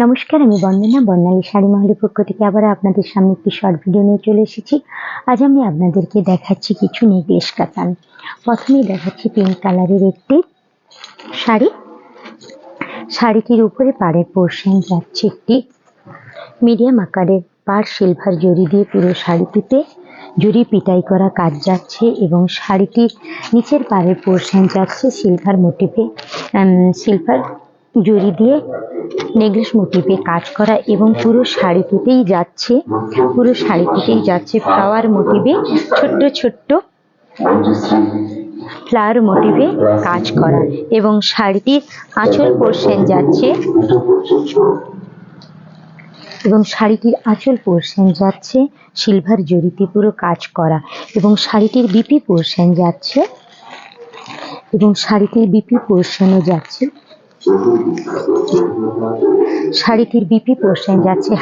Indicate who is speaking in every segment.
Speaker 1: নমস্কার, আমি বন্দনা বর্ণালী শাড়ি মহলের পক্ষ থেকে আবার আপনাদের সামনে একটি শর্ট ভিডিও নিয়ে চলে এসেছি। আজ আমি আপনাদেরকে দেখাচ্ছি কিছু নেকলেস কাতান। প্রথমেই দেখাচ্ছি পিঙ্ক কালারের একটি শাড়ি। শাড়িটির উপরে পাড়ের পোর্শন যাচ্ছে একটি মিডিয়াম আকারের পাড় সিলভার জরি দিয়ে পুরো শাড়িটিতে জরি পিটাই করা কাজ যাচ্ছে এবং শাড়িটির নিচের পাড়ের পোর্শন যাচ্ছে সিলভার মোটিভে সিলভার জরি দিয়ে নেকলেস মোটিভে কাজ করা এবং পুরো শাড়িটিতেই যাচ্ছে ফ্লাওয়ার মোটিভে ছোট্ট ছোট্ট ফ্লাওয়ার মোটিভে কাজ করা এবং শাড়িটির আঁচল পোর্শন যাচ্ছে সিলভার জরিতে পুরো কাজ করা এবং শাড়িটির বিপি পোর্শন যাচ্ছে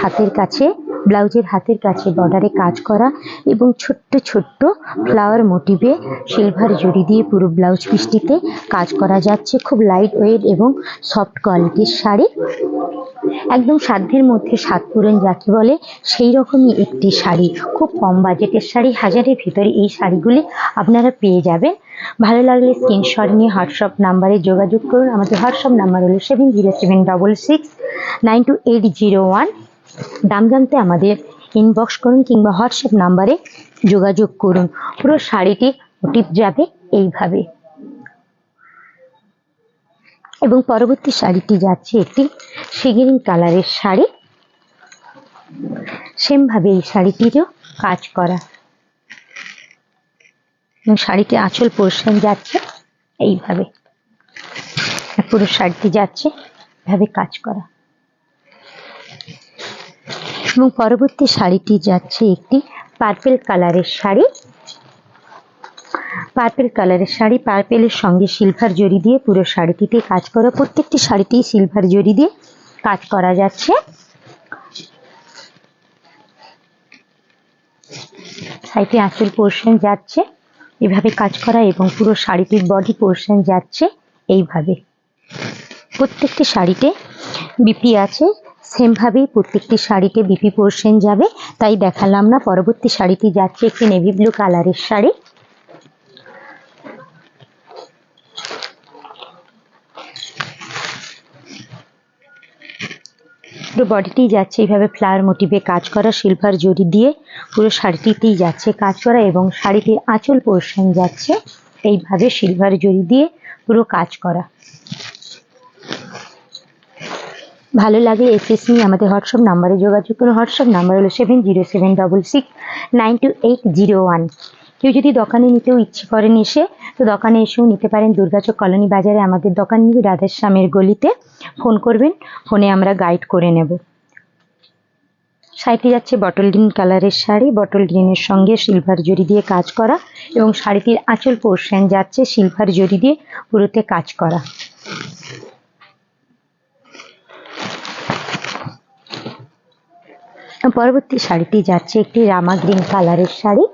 Speaker 1: হাতের কাছে, ব্লাউজের হাতের কাছে বর্ডারে কাজ করা এবং ছোট্ট ছোট্ট ফ্লাওয়ার মোটিভে সিলভার জরি দিয়ে পুরো ব্লাউজ পিসটিতে কাজ করা যাচ্ছে। খুব লাইট ওয়েট এবং সফট কোয়ালিটির শাড়ি, একদম সাধ্যের মধ্যে সাত পূরণ যাকে বলে সেই রকমই একটি শাড়ি। খুব কম বাজেটের শাড়ি, হাজারের ভিতরে এই শাড়িগুলি আপনারা পেয়ে যাবেন। ভালো লাগলে স্ক্রিনশট নিয়ে হোয়াটসঅ্যাপ নাম্বারে যোগাযোগ করুন। আমাদের হোয়াটসঅ্যাপ নাম্বার হলো 7076692801। দাম জানতে আমাদের ইনবক্স করুন কিংবা হোয়াটসঅ্যাপ নাম্বারে যোগাযোগ করুন। পুরো শাড়িটি মোটিভ যাবে এইভাবে এবং পরবর্তী শাড়িটি যাচ্ছে একটি সি গ্রিন কালারের শাড়ি। সেম ভাবে এই শাড়িটিরও কাজ করা এবং শাড়িটি আঁচল পোর্শন যাচ্ছে এইভাবে, পুরো শাড়িটি যাচ্ছে এভাবে কাজ করা এবং পরবর্তী শাড়িটি যাচ্ছে একটি পার্পেল কালারের শাড়ি। পার্পেলের সঙ্গে সিলভার জরি দিয়ে পুরো শাড়িটিতে কাজ করা, প্রত্যেকটি শাড়িতেই সিলভার জরি দিয়ে কাজ করা যাচ্ছে। শাড়িটি আঁচল পোর্শন যাচ্ছে এভাবে কাজ করা এবং পুরো শাড়িটির বডি পোর্শন যাচ্ছে এইভাবে। প্রত্যেকটি শাড়িতে বিপি আছে, সেম ভাবেই প্রত্যেকটি শাড়িতে বিপি পোর্শন যাবে, তাই দেখালাম না। পরবর্তী শাড়িটি যাচ্ছে একটি নেভি ব্লু কালারের শাড়ি। পুরো বডিটি যাচ্ছে এইভাবে ফ্লাওয়ার মোটিভে কাজ করা, সিলভার জরি দিয়ে পুরো শাড়িটিতেই যাচ্ছে কাজ করা এবং শাড়িটির আঁচল পোর্শন যাচ্ছে এইভাবে সিলভার জরি দিয়ে পুরো কাজ করা। ভালো লাগলে এসএস নিয়ে আমাদের হোয়াটসঅ্যাপ নাম্বারে যোগাযোগ করুন। হোয়াটসঅ্যাপ নাম্বার হলো 7076692801। কেউ যদি দোকানে নিতেও ইচ্ছে করেন এসে, তো দোকানে এসেও নিতে পারেন। দুর্গাচক কলোনি বাজারে আমাদের দোকান, নিউ রাধেশ্যামের গলিতে। ফোন করবেন, ফোনে আমরা গাইড করে নেব। শাড়িটি যাচ্ছে বটল গ্রিন কালারের শাড়ি, বটল গ্রিনের সঙ্গে সিলভার জরি দিয়ে কাজ করা এবং শাড়িটির আঁচল পোর্শন যাচ্ছে সিলভার জরি দিয়ে পুরোতে কাজ করা। পরবর্তী শাড়িটি যাচ্ছে একটি রামা গ্রিন কালারের শাড়ি।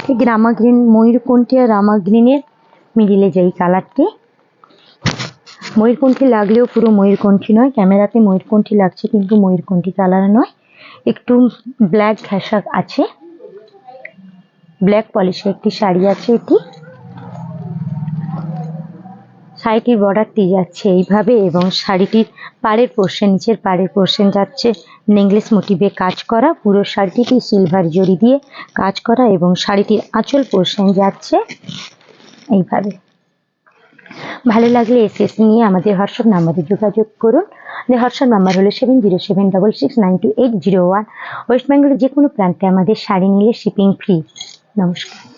Speaker 1: ঠিক রামা গ্রিন, ময়ূরকণ্ঠী আর রামা গ্রিনের মিডিলে যেই কালারটি, ময়ূরকণ্ঠী লাগলেও পুরো ময়ূরকণ্ঠী নয়, ক্যামেরাতে ময়ূরকণ্ঠী লাগছে কিন্তু ময়ূরকণ্ঠী কালার নয়, একটু ব্ল্যাক ঘেঁষা আছে, ব্ল্যাক পলিশের একটি শাড়ি আছে এটি। শাড়িটির বর্ডারটি যাচ্ছে এইভাবে এবং শাড়িটির পাড়ের পোর্শন, নিচের পাড়ের পোর্শন যাচ্ছে নেকলেস মোটিভে কাজ করা, পুরো শাড়িটিতে সিলভার জরি দিয়ে কাজ করা এবং শাড়িটির আঁচল পোর্শন যাচ্ছে এইভাবে। ভালো লাগলে এসএস নিয়ে আমাদের হোয়াটসঅ্যাপ নাম্বারে যোগাযোগ করুন। আমাদের হোয়াটসঅ্যাপ নাম্বার হলো 7076692801। ওয়েস্ট বেঙ্গলের যে কোনো প্রান্তে আমাদের শাড়ি নিলে শিপিং ফ্রি। নমস্কার।